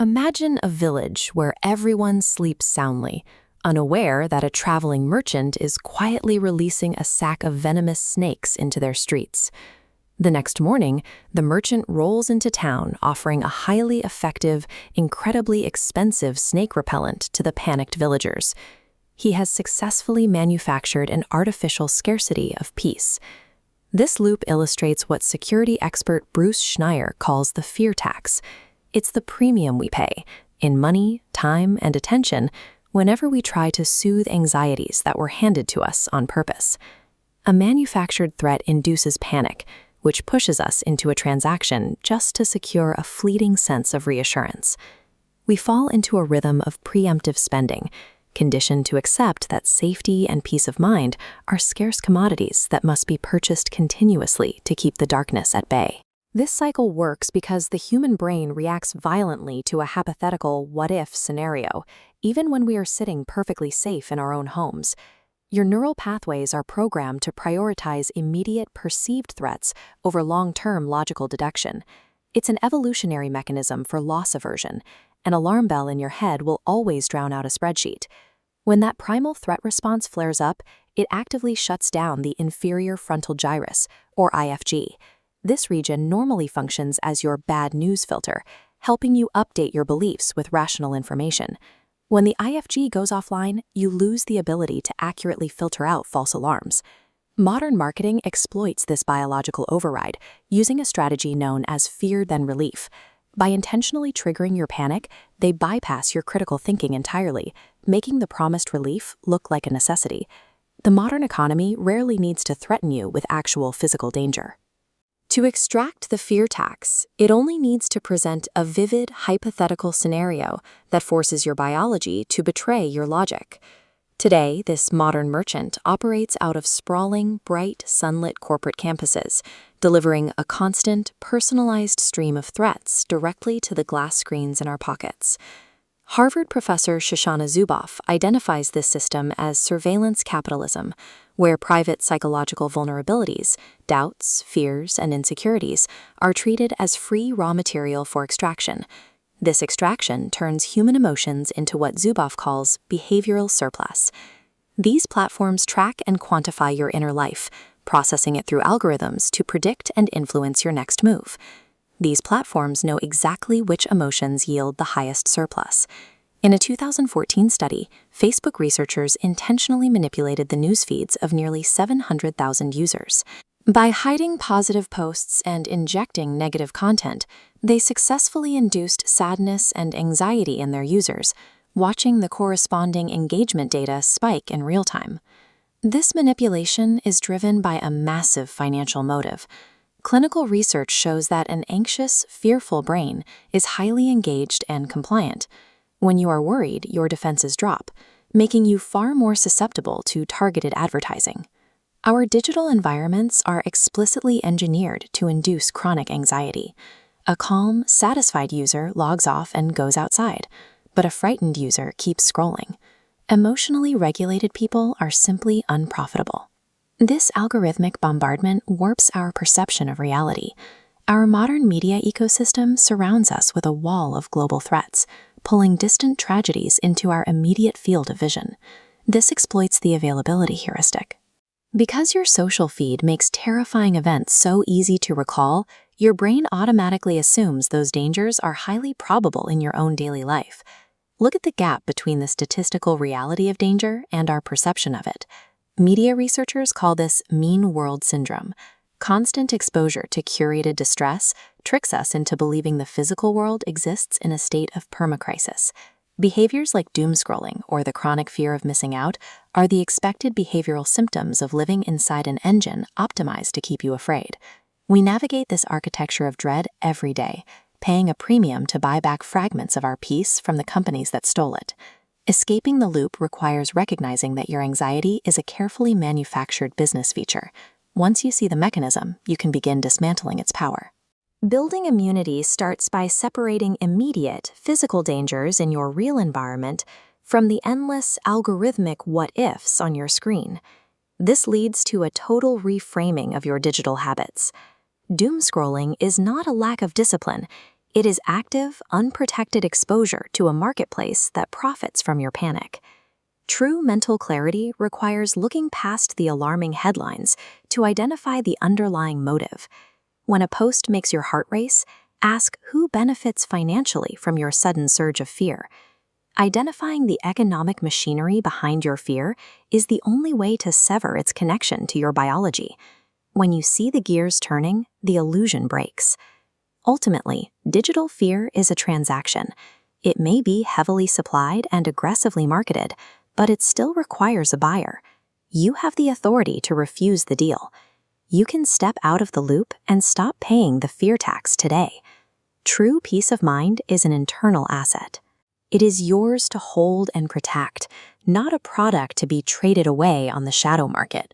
Imagine a village where everyone sleeps soundly, unaware that a traveling merchant is quietly releasing a sack of venomous snakes into their streets. The next morning, the merchant rolls into town offering a highly effective, incredibly expensive snake repellent to the panicked villagers. He has successfully manufactured an artificial scarcity of peace. This loop illustrates what security expert Bruce Schneier calls the fear tax. It's the premium we pay, in money, time, and attention, whenever we try to soothe anxieties that were handed to us on purpose. A manufactured threat induces panic, which pushes us into a transaction just to secure a fleeting sense of reassurance. We fall into a rhythm of preemptive spending, conditioned to accept that safety and peace of mind are scarce commodities that must be purchased continuously to keep the darkness at bay. This cycle works because the human brain reacts violently to a hypothetical what-if scenario, even when we are sitting perfectly safe in our own homes. Your neural pathways are programmed to prioritize immediate perceived threats over long-term logical deduction. It's an evolutionary mechanism for loss aversion. An alarm bell in your head will always drown out a spreadsheet. When that primal threat response flares up, it actively shuts down the inferior frontal gyrus, or IFG. This region normally functions as your bad news filter, helping you update your beliefs with rational information. When the IFG goes offline, you lose the ability to accurately filter out false alarms. Modern marketing exploits this biological override, using a strategy known as fear then relief. By intentionally triggering your panic, they bypass your critical thinking entirely, making the promised relief look like a necessity. The modern economy rarely needs to threaten you with actual physical danger. To extract the fear tax, it only needs to present a vivid, hypothetical scenario that forces your biology to betray your logic. Today, this modern merchant operates out of sprawling, bright, sunlit corporate campuses, delivering a constant, personalized stream of threats directly to the glass screens in our pockets. Harvard professor Shoshana Zuboff identifies this system as surveillance capitalism, where private psychological vulnerabilities, doubts, fears, and insecurities are treated as free raw material for extraction. This extraction turns human emotions into what Zuboff calls behavioral surplus. These platforms track and quantify your inner life, processing it through algorithms to predict and influence your next move. These platforms know exactly which emotions yield the highest surplus. In a 2014 study, Facebook researchers intentionally manipulated the news feeds of nearly 700,000 users. By hiding positive posts and injecting negative content, they successfully induced sadness and anxiety in their users, watching the corresponding engagement data spike in real time. This manipulation is driven by a massive financial motive. Clinical research shows that an anxious, fearful brain is highly engaged and compliant. When you are worried, your defenses drop, making you far more susceptible to targeted advertising. Our digital environments are explicitly engineered to induce chronic anxiety. A calm, satisfied user logs off and goes outside, but a frightened user keeps scrolling. Emotionally regulated people are simply unprofitable. This algorithmic bombardment warps our perception of reality. Our modern media ecosystem surrounds us with a wall of global threats, pulling distant tragedies into our immediate field of vision. This exploits the availability heuristic. Because your social feed makes terrifying events so easy to recall, your brain automatically assumes those dangers are highly probable in your own daily life. Look at the gap between the statistical reality of danger and our perception of it. Media researchers call this mean world syndrome. Constant exposure to curated distress tricks us into believing the physical world exists in a state of permacrisis. Behaviors like doom scrolling or the chronic fear of missing out are the expected behavioral symptoms of living inside an engine optimized to keep you afraid. We navigate this architecture of dread every day, paying a premium to buy back fragments of our peace from the companies that stole it. Escaping the loop requires recognizing that your anxiety is a carefully manufactured business feature. Once you see the mechanism, you can begin dismantling its power. Building immunity starts by separating immediate, physical dangers in your real environment from the endless, algorithmic what-ifs on your screen. This leads to a total reframing of your digital habits. Doom scrolling is not a lack of discipline. It is active, unprotected exposure to a marketplace that profits from your panic. True mental clarity requires looking past the alarming headlines to identify the underlying motive. When a post makes your heart race, ask who benefits financially from your sudden surge of fear. Identifying the economic machinery behind your fear is the only way to sever its connection to your biology. When you see the gears turning, the illusion breaks. Ultimately, digital fear is a transaction. It may be heavily supplied and aggressively marketed, but it still requires a buyer. You have the authority to refuse the deal. You can step out of the loop and stop paying the fear tax today. True peace of mind is an internal asset. It is yours to hold and protect, not a product to be traded away on the shadow market.